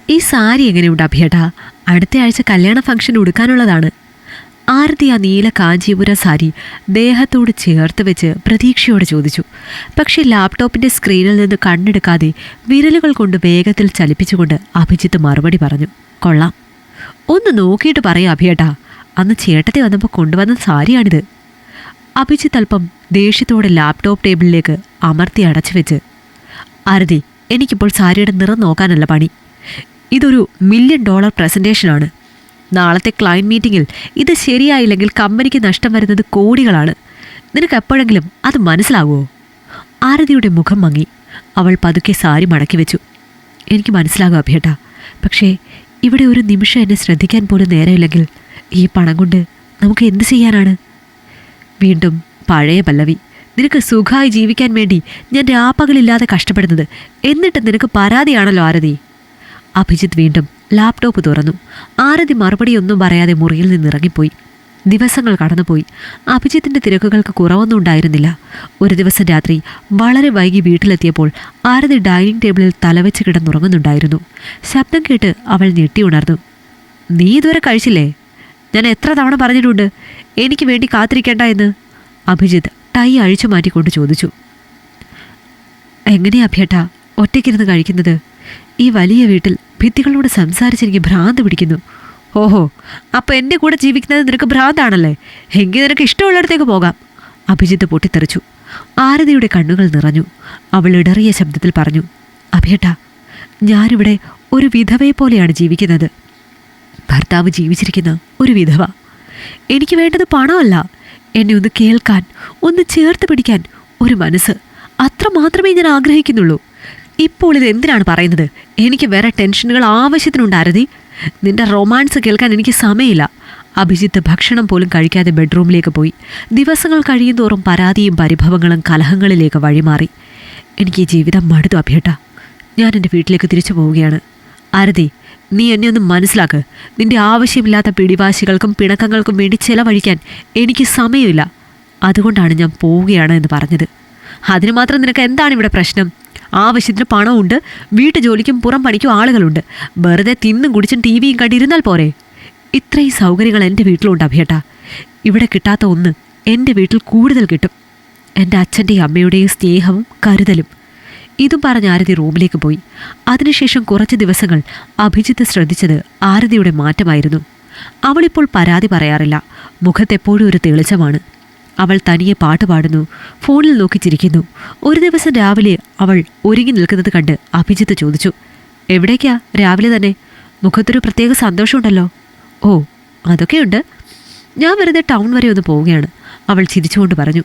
ഈ സാരി എങ്ങനെയുണ്ട് അഭിയേട്ടാ? അടുത്ത ആഴ്ച കല്യാണ ഫംഗ്ഷൻ ഉടുക്കാനുള്ളതാണ്. ആരതി ആ നീല കാഞ്ചീപുര സാരി ദേഹത്തോട് ചേർത്ത് വെച്ച് പ്രതീക്ഷയോടെ ചോദിച്ചു. പക്ഷേ ലാപ്ടോപ്പിന്റെ സ്ക്രീനിൽ നിന്ന് കണ്ണെടുക്കാതെ വിരലുകൾ കൊണ്ട് വേഗത്തിൽ ചലിപ്പിച്ചുകൊണ്ട് അഭിജിത്ത് മറുപടി പറഞ്ഞു. കൊള്ളാം. ഒന്ന് നോക്കിയിട്ട് പറയാം അഭിയേട്ടാ, അന്ന് ചേട്ടത്തി വന്നപ്പോൾ കൊണ്ടുവന്ന സാരിയാണിത്. അഭിജിത്ത് അല്പം ദേഷ്യത്തോടെ ലാപ്ടോപ്പ് ടേബിളിലേക്ക് അമർത്തി അടച്ചു വെച്ച്, ആരതി, എനിക്കിപ്പോൾ സാരിയുടെ നിറം നോക്കാനല്ല പണി. ഇതൊരു $1 മില്യൺ പ്രസൻറ്റേഷനാണ്. നാളത്തെ ക്ലയൻറ്റ് മീറ്റിങ്ങിൽ ഇത് ശരിയായില്ലെങ്കിൽ കമ്പനിക്ക് നഷ്ടം വരുന്നത് കോടികളാണ്. നിനക്ക് എപ്പോഴെങ്കിലും അത് മനസ്സിലാവുമോ? ആരതിയുടെ മുഖം മങ്ങി. അവൾ പതുക്കെ സാരി മടക്കി വെച്ചു. എനിക്ക് മനസ്സിലാകും അഭിയേട്ടാ, പക്ഷേ ഇവിടെ ഒരു നിമിഷം എന്നെ ശ്രദ്ധിക്കാൻ പോലും നേരമില്ലെങ്കിൽ ഈ പണം കൊണ്ട് നമുക്ക് എന്ത് ചെയ്യാനാണ്? വീണ്ടും പഴയ പല്ലവി. നിനക്ക് സുഖമായി ജീവിക്കാൻ വേണ്ടി ഞാൻ രാപ്പകലില്ലാതെ കഷ്ടപ്പെടുന്നത്, എന്നിട്ട് നിനക്ക് പരാതിയാണല്ലോ ആരതി. അഭിജിത്ത് വീണ്ടും ലാപ്ടോപ്പ് തുറന്നു. ആരതി മറുപടിയൊന്നും പറയാതെ മുറിയിൽ നിന്നിറങ്ങിപ്പോയി. ദിവസങ്ങൾ കടന്നുപോയി. അഭിജിത്തിൻ്റെ തിരക്കുകൾക്ക് കുറവൊന്നും ഉണ്ടായിരുന്നില്ല. ഒരു ദിവസം രാത്രി വളരെ വൈകി വീട്ടിലെത്തിയപ്പോൾ ആരതി ഡൈനിങ് ടേബിളിൽ തലവെച്ച് കിടന്നുറങ്ങുന്നുണ്ടായിരുന്നു. ശബ്ദം കേട്ട് അവൾ ഞെട്ടി ഉണർന്നു. നീ ഇതുവരെ കഴിച്ചില്ലേ? ഞാൻ എത്ര തവണ പറഞ്ഞിട്ടുണ്ട് എനിക്ക് വേണ്ടി കാത്തിരിക്കേണ്ട എന്ന്? അഭിജിത്ത് ടൈ അഴിച്ചു മാറ്റിക്കൊണ്ട് ചോദിച്ചു. എങ്ങനെയാ അഭിയേട്ടാ ഒറ്റയ്ക്കിരുന്ന് കഴിക്കുന്നത്? ഈ വലിയ വീട്ടിൽ ഭിത്തികളോട് സംസാരിച്ചെനിക്ക് ഭ്രാന്ത് പിടിക്കുന്നു. ഓഹോ, അപ്പോൾ എൻ്റെ കൂടെ ജീവിക്കുന്നത് നിനക്ക് ഭ്രാന്താണല്ലേ? എങ്കിൽ നിനക്ക് ഇഷ്ടമുള്ളിടത്തേക്ക് പോകാം. അഭിജിത്ത് പൊട്ടിത്തെറിച്ചു. ആരതിയുടെ കണ്ണുകൾ നിറഞ്ഞു. അവൾ ഇടറിയ ശബ്ദത്തിൽ പറഞ്ഞു, അഭിയേട്ടാ, ഞാനിവിടെ ഒരു വിധവയെ പോലെയാണ് ജീവിക്കുന്നത്. ഭർത്താവ് ജീവിച്ചിരിക്കുന്ന ഒരു വിധവ. എനിക്ക് വേണ്ടത് പണമല്ല, എന്നെ ഒന്ന് കേൾക്കാൻ, ഒന്ന് ചേർത്ത് പിടിക്കാൻ ഒരു മനസ്സ്. അത്ര മാത്രമേ ഞാൻ ആഗ്രഹിക്കുന്നുള്ളൂ. ഇപ്പോൾ ഇത് എന്തിനാണ് പറയുന്നത്? എനിക്ക് വേറെ ടെൻഷനുകൾ ആവശ്യത്തിനുണ്ട് ആരതി. നിന്റെ റൊമാൻസ് കേൾക്കാൻ എനിക്ക് സമയമില്ല. അഭിജിത്ത് ഭക്ഷണം പോലും കഴിക്കാതെ ബെഡ്റൂമിലേക്ക് പോയി. ദിവസങ്ങൾ കഴിയുന്തോറും പരാതിയും പരിഭവങ്ങളും കലഹങ്ങളിലേക്ക് വഴിമാറി. എനിക്ക് ഈ ജീവിതം മടുത്തു അഭിയേട്ടാ. ഞാൻ എൻ്റെ വീട്ടിലേക്ക് തിരിച്ചു പോവുകയാണ്. ആരതി, നീ എന്നെ ഒന്ന് മനസ്സിലാക്ക്. നിന്റെ ആവശ്യമില്ലാത്ത പിടിവാശികൾക്കും പിണക്കങ്ങൾക്കും വേണ്ടി ചെലവഴിക്കാൻ എനിക്ക് സമയമില്ല. അതുകൊണ്ടാണ് ഞാൻ പോവുകയാണ് എന്ന് പറഞ്ഞത്. അതിന് മാത്രം നിനക്ക് എന്താണ് ഇവിടെ പ്രശ്നം? ആവശ്യത്തിന് പണമുണ്ട്, വീട്ടുജോലിക്കും പുറം പണിക്കും ആളുകളുണ്ട്. വെറുതെ തിന്നും കുടിച്ചും ടി വിയും കണ്ടിരുന്നാൽ പോരെ? ഇത്രയും സൗകര്യങ്ങൾ എൻ്റെ വീട്ടിലുണ്ട് അഭിയേട്ടാ. ഇവിടെ കിട്ടാത്ത ഒന്ന് എൻ്റെ വീട്ടിൽ കൂടുതൽ കിട്ടും. എൻ്റെ അച്ഛൻ്റെയും അമ്മയുടെയും സ്നേഹവും കരുതലും. ഇതും പറഞ്ഞ് ആരതി റൂമിലേക്ക് പോയി. അതിനുശേഷം കുറച്ച് ദിവസങ്ങൾ അഭിജിത്ത് ശ്രദ്ധിച്ചത് ആരതിയുടെ മാറ്റമായിരുന്നു. അവളിപ്പോൾ പരാതി പറയാറില്ല. മുഖത്തെപ്പോഴും ഒരു തെളിച്ചമാണ്. അവൾ തനിയെ പാട്ട് പാടുന്നു, ഫോണിൽ നോക്കി ചിരിക്കുന്നു. ഒരു ദിവസം രാവിലെ അവൾ ഒരുങ്ങി നിൽക്കുന്നത് കണ്ട് അഭിജിത്ത് ചോദിച്ചു, എവിടേക്കാ രാവിലെ തന്നെ? മുഖത്തൊരു പ്രത്യേക സന്തോഷമുണ്ടല്ലോ. ഓ, അതൊക്കെയുണ്ട്. ഞാൻ വെറുതെ ടൗൺ വരെ ഒന്ന് പോവുകയാണ്, അവൾ ചിരിച്ചുകൊണ്ട് പറഞ്ഞു.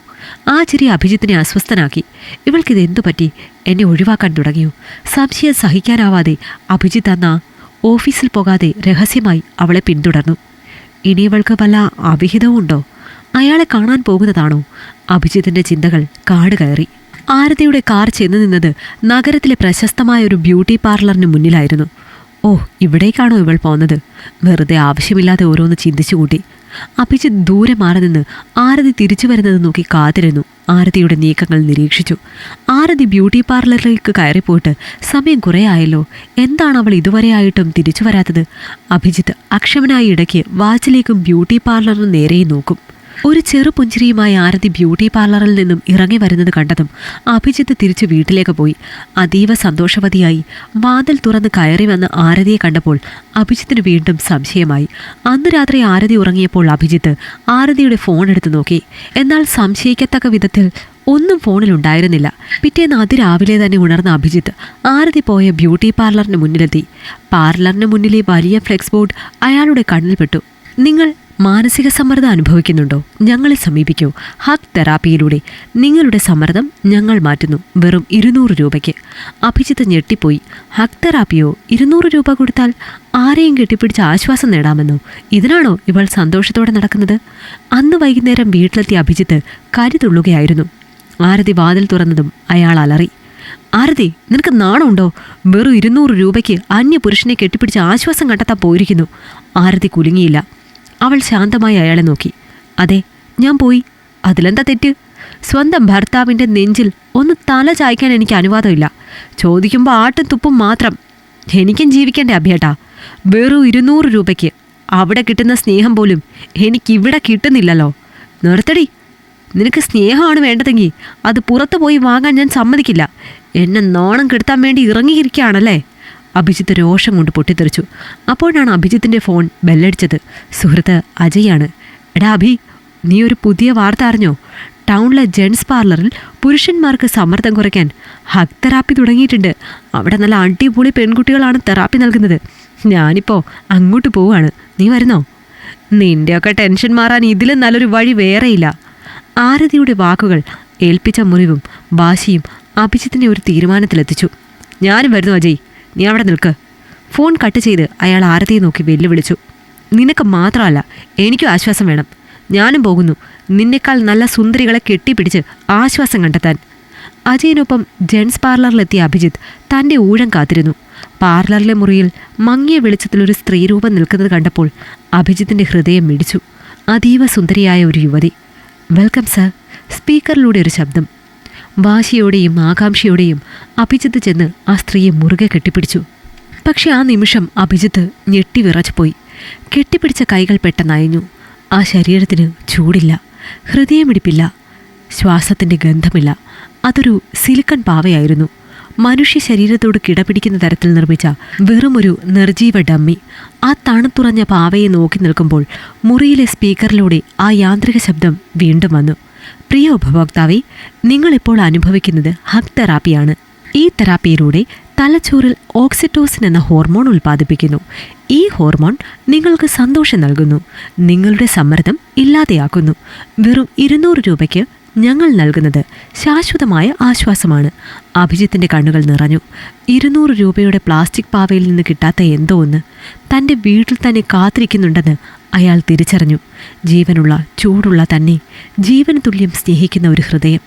ആ ചിരി അഭിജിത്തിനെ അസ്വസ്ഥനാക്കി. ഇവൾക്കിതെന്തു പറ്റി? എന്നെ ഒഴിവാക്കാൻ തുടങ്ങിയോ? സംശയം സഹിക്കാനാവാതെ അഭിജിത്ത് അന്ന് ഓഫീസിൽ പോകാതെ രഹസ്യമായി അവളെ പിന്തുടർന്നു. ഇനി ഇവൾക്ക് വല്ല അവിഹിതവും ഉണ്ടോ? അയാളെ കാണാൻ പോകുന്നതാണോ? അഭിജിത്തിൻ്റെ ചിന്തകൾ കാട് കയറി. ആരതിയുടെ കാർ ചെന്ന് നിന്നത് നഗരത്തിലെ പ്രശസ്തമായ ഒരു ബ്യൂട്ടി പാർലറിന് മുന്നിലായിരുന്നു. ഓ, ഇവിടേക്കാണോ ഇവൾ പോകുന്നത്? വെറുതെ ആവശ്യമില്ലാതെ ഓരോന്ന് ചിന്തിച്ചു കൂട്ടി. അഭിജിത്ത് ദൂരെ മാറി നിന്ന് ആരതി തിരിച്ചു വരുന്നത് നോക്കി കാത്തിരുന്നു. ആരതിയുടെ നീക്കങ്ങൾ നിരീക്ഷിച്ചു. ആരതി ബ്യൂട്ടി പാർലറിലേക്ക് കയറിപ്പോയിട്ട് സമയം കുറേ ആയല്ലോ. എന്താണ് അവൾ ഇതുവരെയായിട്ടും തിരിച്ചു വരാത്തത്? അഭിജിത്ത് അക്ഷമനായി ഇടയ്ക്ക് വാച്ചിലേക്കും ബ്യൂട്ടി പാർലറിന് നേരെയും നോക്കും. ഒരു ചെറു പുഞ്ചിരിയുമായി ആരതി ബ്യൂട്ടി പാർലറിൽ നിന്നും ഇറങ്ങി വരുന്നത് കണ്ടതും അഭിജിത്ത് തിരിച്ചു വീട്ടിലേക്ക് പോയി. അതീവ സന്തോഷവതിയായി വാതിൽ തുറന്ന് കയറി വന്ന ആരതിയെ കണ്ടപ്പോൾ അഭിജിത്തിന് വീണ്ടും സംശയമായി. അന്ന് രാത്രി ആരതി ഉറങ്ങിയപ്പോൾ അഭിജിത്ത് ആരതിയുടെ ഫോൺ എടുത്തു നോക്കി. എന്നാൽ സംശയിക്കത്തക്ക വിധത്തിൽ ഒന്നും ഫോണിലുണ്ടായിരുന്നില്ല. പിറ്റേന്ന് അതിരാവിലെ തന്നെ ഉണർന്ന അഭിജിത്ത് ആരതി പോയ ബ്യൂട്ടി പാർലറിന് മുന്നിലെത്തി. പാർലറിന് മുന്നിലെ വലിയ ഫ്ലെക്സ് ബോർഡ് അയാളുടെ കണ്ണിൽപ്പെട്ടു. നിങ്ങൾ മാനസിക സമ്മർദ്ദം അനുഭവിക്കുന്നുണ്ടോ? ഞങ്ങളെ സമീപിക്കൂ. ഹഗ് തെറാപ്പിയിലൂടെ നിങ്ങളുടെ സമ്മർദ്ദം ഞങ്ങൾ മാറ്റുന്നു, വെറും 200 രൂപയ്ക്ക്. അഭിജിത്ത് ഞെട്ടിപ്പോയി. ഹഗ് തെറാപ്പിയോ? 200 രൂപ കൊടുത്താൽ ആരെയും കെട്ടിപ്പിടിച്ച് ആശ്വാസം നേടാമെന്നോ? ഇതിനാണോ ഇവൾ സന്തോഷത്തോടെ നടക്കുന്നത്? അന്ന് വൈകുന്നേരം വീട്ടിലെത്തിയ അഭിജിത്ത് കരുതുള്ളുകയായിരുന്നു. ആരതി വാതിൽ തുറന്നതും അയാൾ അലറി. ആരതി, നിനക്ക് നാണമുണ്ടോ? വെറും 200 രൂപയ്ക്ക് അന്യപുരുഷനെ കെട്ടിപ്പിടിച്ച് ആശ്വാസം കണ്ടെത്താൻ പോയിരിക്കുന്നു. ആരതി കുലുങ്ങിയില്ല. അവൾ ശാന്തമായി അയാളെ നോക്കി. അതെ, ഞാൻ പോയി. അതിലെന്താ തെറ്റ്? സ്വന്തം ഭർത്താവിൻ്റെ നെഞ്ചിൽ ഒന്ന് തല ചായ്ക്കാൻ എനിക്ക് അനുവാദമില്ല. ചോദിക്കുമ്പോൾ ആട്ടും തുപ്പും മാത്രം. എനിക്കും ജീവിക്കണ്ടേ അഭിയേട്ടാ? വെറും 200 രൂപയ്ക്ക് അവിടെ കിട്ടുന്ന സ്നേഹം പോലും എനിക്കിവിടെ കിട്ടുന്നില്ലല്ലോ. നിർത്തടി. നിനക്ക് സ്നേഹമാണ് വേണ്ടതെങ്കിൽ അത് പുറത്തു പോയി വാങ്ങാൻ ഞാൻ സമ്മതിക്കില്ല. എന്നെ നാണം കെടുത്താൻ വേണ്ടി ഇറങ്ങിയിരിക്കുകയാണല്ലേ? അഭിജിത്ത് രോഷം കൊണ്ട് പൊട്ടിത്തെറിച്ചു. അപ്പോഴാണ് അഭിജിത്തിൻ്റെ ഫോൺ ബെല്ലടിച്ചത്. സുഹൃത്ത് അജയാണ്. എടാ അഭി, നീ ഒരു പുതിയ വാർത്ത അറിഞ്ഞോ? ടൗണിലെ ജെൻസ് പാർലറിൽ പുരുഷന്മാർക്ക് സമ്മർദ്ദം കുറയ്ക്കാൻ ഹഗ് തെറാപ്പി തുടങ്ങിയിട്ടുണ്ട്. അവിടെ നല്ല അടിപൊളി പെൺകുട്ടികളാണ് തെറാപ്പി നൽകുന്നത്. ഞാനിപ്പോൾ അങ്ങോട്ട് പോവുകയാണ്. നീ വരുന്നോ? നിൻ്റെയൊക്കെ ടെൻഷൻ മാറാൻ ഇതിലും നല്ലൊരു വഴി വേറെയില്ല. ആരതിയുടെ വാക്കുകൾ ഏൽപ്പിച്ച മുറിവും വാശിയും അഭിജിത്തിനെ ഒരു തീരുമാനത്തിലെത്തിച്ചു. ഞാനും വരുന്നു അജയ്, നീ അവിടെ നിൽക്ക്. ഫോൺ കട്ട് ചെയ്ത് അയാൾ ആരതിയെ നോക്കി വെല്ലുവിളിച്ചു. നിനക്ക് മാത്രമല്ല, എനിക്കും ആശ്വാസം വേണം. ഞാനും പോകുന്നു, നിന്നേക്കാൾ നല്ല സുന്ദരികളെ കെട്ടിപ്പിടിച്ച് ആശ്വാസം കണ്ടെത്താൻ. അജയനൊപ്പം ജെൻസ് പാർലറിലെത്തിയ അഭിജിത്ത് തൻ്റെ ഊഴം കാത്തിരുന്നു. പാർലറിലെ മുറിയിൽ മങ്ങിയ വെളിച്ചത്തിലൊരു സ്ത്രീരൂപം നിൽക്കുന്നത് കണ്ടപ്പോൾ അഭിജിത്തിൻ്റെ ഹൃദയം മിടിച്ചു. അതീവ സുന്ദരിയായ ഒരു യുവതി. Welcome sir. സ്പീക്കറിലൂടെ ഒരു ശബ്ദം. വാശിയോടെയും ആകാംക്ഷയോടെയും അഭിജിത്ത് ചെന്ന് ആ സ്ത്രീയെ മുറുകെ കെട്ടിപ്പിടിച്ചു. പക്ഷെ ആ നിമിഷം അഭിജിത്ത് ഞെട്ടി വിറച്ചുപോയി. കെട്ടിപ്പിടിച്ച കൈകൾ പെട്ടെന്ന് അയഞ്ഞു. ആ ശരീരത്തിന് ചൂടില്ല, ഹൃദയമിടിപ്പില്ല, ശ്വാസത്തിൻ്റെ ഗന്ധമില്ല. അതൊരു സിലിക്കൺ പാവയായിരുന്നു. മനുഷ്യ ശരീരത്തോട് കിടപിടിക്കുന്ന തരത്തിൽ നിർമ്മിച്ച വെറുമൊരു നിർജീവ ഡമ്മി. ആ തണുത്തുറഞ്ഞ പാവയെ നോക്കി നിൽക്കുമ്പോൾ മുറിയിലെ സ്പീക്കറിലൂടെ ആ യാന്ത്രിക ശബ്ദം വീണ്ടും വന്നു. പ്രിയ ഉപഭോക്താവെ, നിങ്ങളിപ്പോൾ അനുഭവിക്കുന്നത് ഹഗ് തെറാപ്പിയാണ്. ഈ തെറാപ്പിയിലൂടെ തലച്ചോറിൽ ഓക്സിറ്റോസിൻ എന്ന ഹോർമോൺ ഉൽപ്പാദിപ്പിക്കുന്നു. ഈ ഹോർമോൺ നിങ്ങൾക്ക് സന്തോഷം നൽകുന്നു, നിങ്ങളുടെ സമ്മർദ്ദം ഇല്ലാതെയാക്കുന്നു. വെറും 200 രൂപയ്ക്ക് ഞങ്ങൾ നൽകുന്നത് ശാശ്വതമായ ആശ്വാസമാണ്. അഭിജിത്തിൻ്റെ കണ്ണുകൾ നിറഞ്ഞു. 200 രൂപയുടെ പ്ലാസ്റ്റിക് പാവയിൽ നിന്ന് കിട്ടാത്ത എന്തോ ഒന്ന് തൻ്റെ വീട്ടിൽ തന്നെ കാത്തിരിക്കുന്നുണ്ടെന്ന് അയാൾ തിരിച്ചറിഞ്ഞു. ജീവനുള്ള ചൂടുള്ള തന്നെ ജീവന് തുല്യം സ്നേഹിക്കുന്ന ഒരു ഹൃദയം,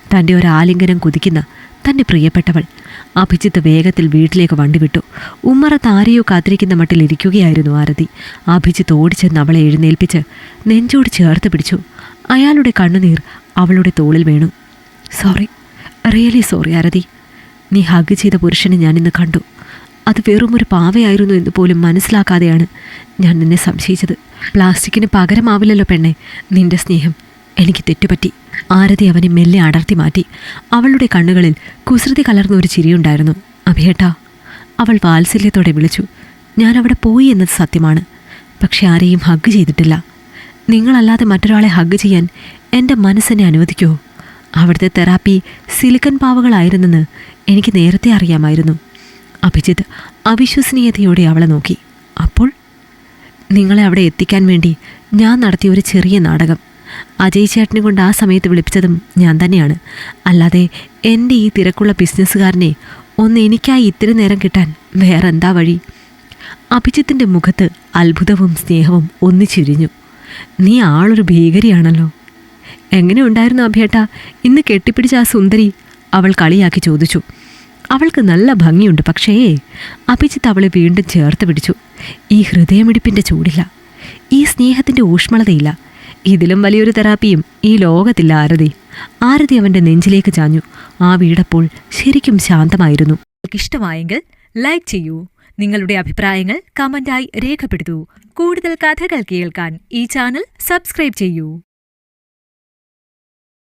തൻ്റെ ഒരു ആലിംഗനം കുതിക്കുന്ന തൻ്റെ പ്രിയപ്പെട്ടവൾ. അഭിജിത്ത് വേഗത്തിൽ വീട്ടിലേക്ക് വണ്ടി വിട്ടു. ഉമ്മറത്ത് ആരെയോ കാത്തിരിക്കുന്ന മട്ടിൽ ഇരിക്കുകയായിരുന്നു ആരതി. അഭിജിത്ത് ഓടിച്ചെന്ന് അവളെ എഴുന്നേൽപ്പിച്ച് നെഞ്ചോട് ചേർത്ത് പിടിച്ചു. അയാളുടെ കണ്ണുനീർ അവളുടെ തോളിൽ വീണു. സോറി, റിയലി സോറി ആരതി. നീ ഹഗ് ചെയ്ത പുരുഷനെ ഞാനിന്ന് കണ്ടു. അത് വെറുമൊരു പാവയായിരുന്നു എന്ന് പോലും മനസ്സിലാക്കാതെയാണ് ഞാൻ നിന്നെ സംശയിച്ചത്. പ്ലാസ്റ്റിക്കിന് പകരമാവില്ലല്ലോ പെണ്ണെ നിന്റെ സ്നേഹം. എനിക്ക് തെറ്റുപറ്റി. ആരതി അവനെ മെല്ലെ അടർത്തി മാറ്റി. അവളുടെ കണ്ണുകളിൽ കുസൃതി കലർന്ന ഒരു ചിരിയുണ്ടായിരുന്നു. അഭിയേട്ടാ, അവൾ വാത്സല്യത്തോടെ വിളിച്ചു. ഞാൻ അവിടെ പോയി എന്നത് സത്യമാണ്, പക്ഷെ ആരെയും ഹഗ് ചെയ്തിട്ടില്ല. നിങ്ങളല്ലാതെ മറ്റൊരാളെ ഹഗ് ചെയ്യാൻ എൻ്റെ മനസ്സെന്നെ അനുവദിക്കുമോ? അവിടുത്തെ തെറാപ്പി സിലിക്കൺ പാവകളായിരുന്നെന്ന് എനിക്ക് നേരത്തെ അറിയാമായിരുന്നു. അഭിജിത്ത് അവിശ്വസനീയതയോടെ അവളെ നോക്കി. അപ്പോൾ നിങ്ങളെ അവിടെ എത്തിക്കാൻ വേണ്ടി ഞാൻ നടത്തിയ ഒരു ചെറിയ നാടകം. അജയ് ചേട്ടനെ കൊണ്ട് ആ സമയത്ത് വിളിപ്പിച്ചതും ഞാൻ തന്നെയാണ്. അല്ലാതെ എൻ്റെ ഈ തിരക്കുള്ള ബിസിനസ്സുകാരനെ ഒന്ന് എനിക്കായി ഇത്തിരി നേരം കിട്ടാൻ വേറെന്താ വഴി? അഭിജിത്തിൻ്റെ മുഖത്ത് അത്ഭുതവും സ്നേഹവും ഒന്നിച്ചിരിഞ്ഞു. നീ ആളൊരു ഭീകരിയാണല്ലോ. എങ്ങനെ ഉണ്ടായിരുന്നു അഭിയേട്ടാ ഇന്ന് കെട്ടിപ്പിടിച്ച ആ സുന്ദരി? അവൾ കളിയാക്കി ചോദിച്ചു. അവൾക്ക് നല്ല ഭംഗിയുണ്ട്, പക്ഷേ അഭിജിത്ത് അവളെ വീണ്ടും ചേർത്ത് പിടിച്ചു. ഈ ഹൃദയമിടിപ്പിൻ്റെ ചൂടില്ല, ഈ സ്നേഹത്തിൻ്റെ ഊഷ്മളതയില്ല. ഇതിലും വലിയൊരു തെറാപ്പിയും ഈ ലോകത്തില്ല ആരതി. ആരതി അവൻ്റെ നെഞ്ചിലേക്ക് ചാഞ്ഞു. ആ വീടപ്പോൾ ശരിക്കും ശാന്തമായിരുന്നു. ഇഷ്ടമായെങ്കിൽ ലൈക്ക് ചെയ്യൂ. നിങ്ങളുടെ അഭിപ്രായങ്ങൾ കമന്റായി രേഖപ്പെടുത്തൂ. കൂടുതൽ കഥകൾ കേൾക്കാൻ ഈ ചാനൽ സബ്സ്ക്രൈബ് ചെയ്യൂ.